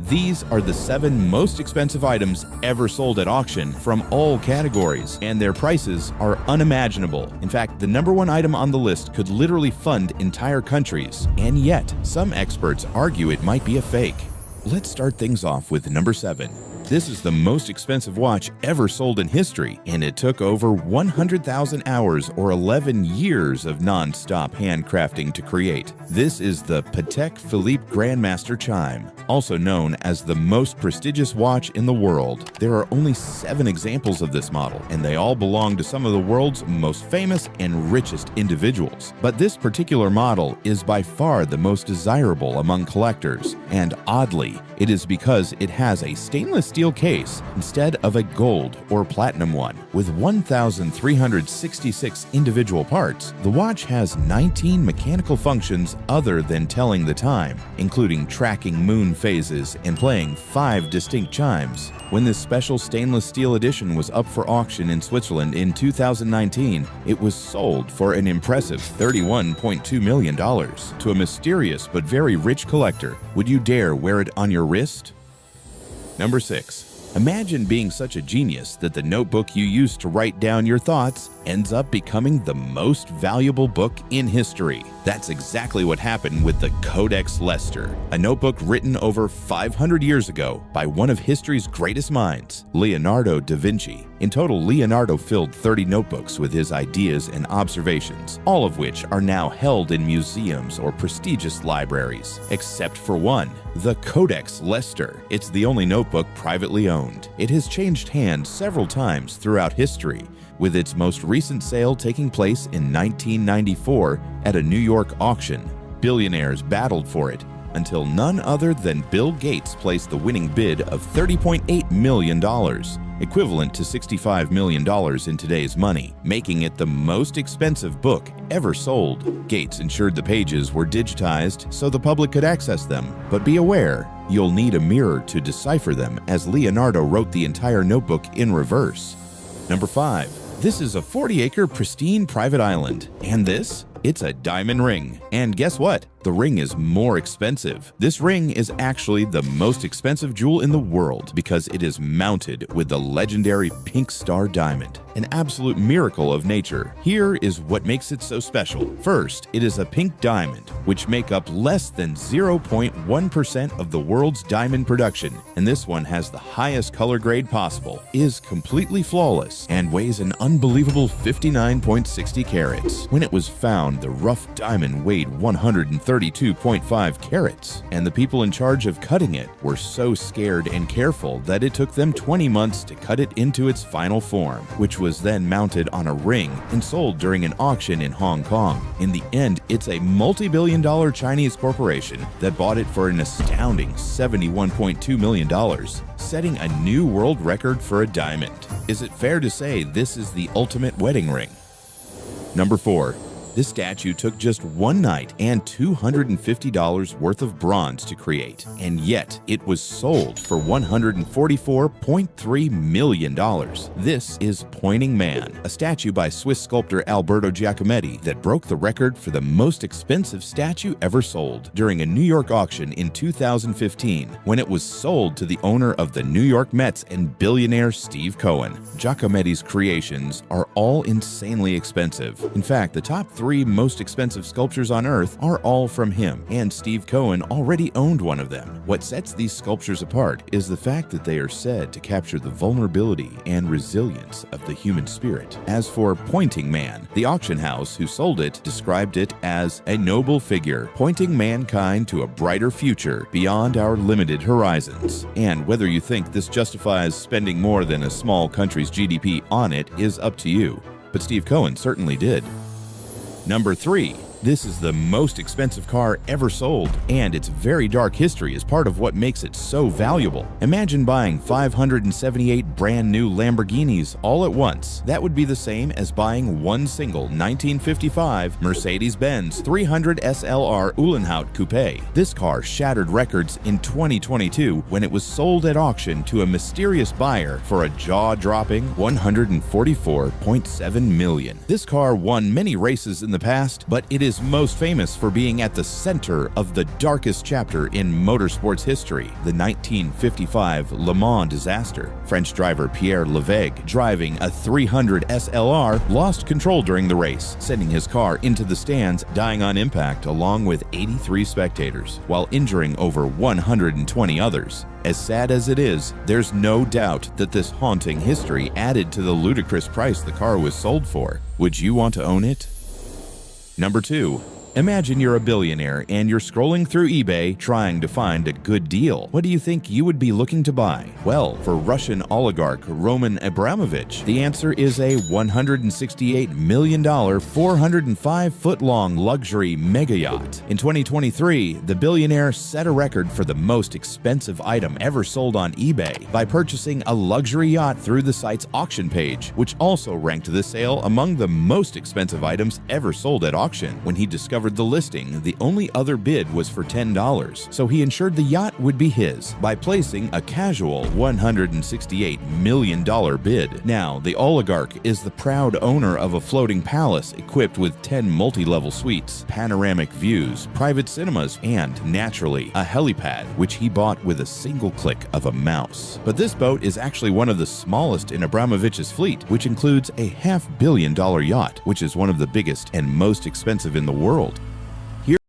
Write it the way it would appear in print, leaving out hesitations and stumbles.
These are the 7 most expensive items ever sold at auction from all categories, and their prices are unimaginable. In fact, the #1 item on the list could literally fund entire countries, and yet some experts argue it might be a fake. Let's start things off with number 7. This is the most expensive watch ever sold in history, and it took over 100,000 hours or 11 years of non-stop handcrafting to create. This is the Patek Philippe Grandmaster Chime, also known as the most prestigious watch in the world. There are only 7 examples of this model, and they all belong to some of the world's most famous and richest individuals. But this particular model is by far the most desirable among collectors, and oddly, it is because it has a stainless steel case instead of a gold or platinum one. With 1,366 individual parts, the watch has 19 mechanical functions other than telling the time, including tracking moon phases and playing 5 distinct chimes. When this special stainless steel edition was up for auction in Switzerland in 2019, it was sold for an impressive $31.2 million to a mysterious but very rich collector. Would you dare wear it on your wrist? Number 6. Imagine being such a genius that the notebook you used to write down your thoughts ends up becoming the most valuable book in history. That's exactly what happened with the Codex Leicester, a notebook written over 500 years ago by one of history's greatest minds, Leonardo da Vinci. In total, Leonardo filled 30 notebooks with his ideas and observations, all of which are now held in museums or prestigious libraries, except for one, the Codex Leicester. It's the only notebook privately owned. It has changed hands several times throughout history, with its most recent sale taking place in 1994 at a New York auction. Billionaires battled for it until none other than Bill Gates placed the winning bid of $30.8 million, equivalent to $65 million in today's money, making it the most expensive book ever sold. Gates ensured the pages were digitized so the public could access them, but be aware, you'll need a mirror to decipher them, as Leonardo wrote the entire notebook in reverse. Number 5. This is a 40-acre pristine private island, and this? It's a diamond ring. And guess what? The ring is more expensive. This ring is actually the most expensive jewel in the world because it is mounted with the legendary pink star diamond, an absolute miracle of nature. Here is what makes it so special. First, it is a pink diamond, which make up less than 0.1% of the world's diamond production, and this one has the highest color grade possible, is completely flawless, and weighs an unbelievable 59.60 carats. When it was found, the rough diamond weighed 132.5 carats, and the people in charge of cutting it were so scared and careful that it took them 20 months to cut it into its final form, which was then mounted on a ring and sold during an auction in Hong Kong. In the end, it's a multi-billion-dollar Chinese corporation that bought it for an astounding $71.2 million, setting a new world record for a diamond. Is it fair to say this is the ultimate wedding ring? Number 4. This statue took just one night and $250 worth of bronze to create, and yet it was sold for $144.3 million. This is Pointing Man, a statue by Swiss sculptor Alberto Giacometti that broke the record for the most expensive statue ever sold during a New York auction in 2015, when it was sold to the owner of the New York Mets and billionaire Steve Cohen. Giacometti's creations are all insanely expensive. In fact, the top 3 most expensive sculptures on Earth are all from him, and Steve Cohen already owned one of them. What sets these sculptures apart is the fact that they are said to capture the vulnerability and resilience of the human spirit. As for Pointing Man, the auction house who sold it described it as a noble figure, pointing mankind to a brighter future beyond our limited horizons. And whether you think this justifies spending more than a small country's GDP on it is up to you, but Steve Cohen certainly did. Number 3. This is the most expensive car ever sold, and its very dark history is part of what makes it so valuable. Imagine buying 578 brand new Lamborghinis all at once. That would be the same as buying one single 1955 Mercedes-Benz 300 SLR Uhlenhaut Coupe. This car shattered records in 2022 when it was sold at auction to a mysterious buyer for a jaw-dropping $144.7 million. This car won many races in the past, but it is is most famous for being at the center of the darkest chapter in motorsports history, the 1955 Le Mans disaster. French driver Pierre Levegh, driving a 300 SLR, lost control during the race, sending his car into the stands, dying on impact along with 83 spectators, while injuring over 120 others. As sad as it is, there's no doubt that this haunting history added to the ludicrous price the car was sold for. Would you want to own it? Number 2. Imagine you're a billionaire and you're scrolling through eBay trying to find a good deal. What do you think you would be looking to buy? Well, for Russian oligarch Roman Abramovich, the answer is a $168 million, 405-foot-long luxury mega yacht. In 2023, the billionaire set a record for the most expensive item ever sold on eBay by purchasing a luxury yacht through the site's auction page, which also ranked the sale among the most expensive items ever sold at auction. When he discovered the listing, the only other bid was for $10, so he ensured the yacht would be his by placing a casual $168 million bid. Now, the oligarch is the proud owner of a floating palace equipped with 10 multi-level suites, panoramic views, private cinemas, and, naturally, a helipad, which he bought with a single click of a mouse. But this boat is actually one of the smallest in Abramovich's fleet, which includes a $500 million yacht, which is one of the biggest and most expensive in the world.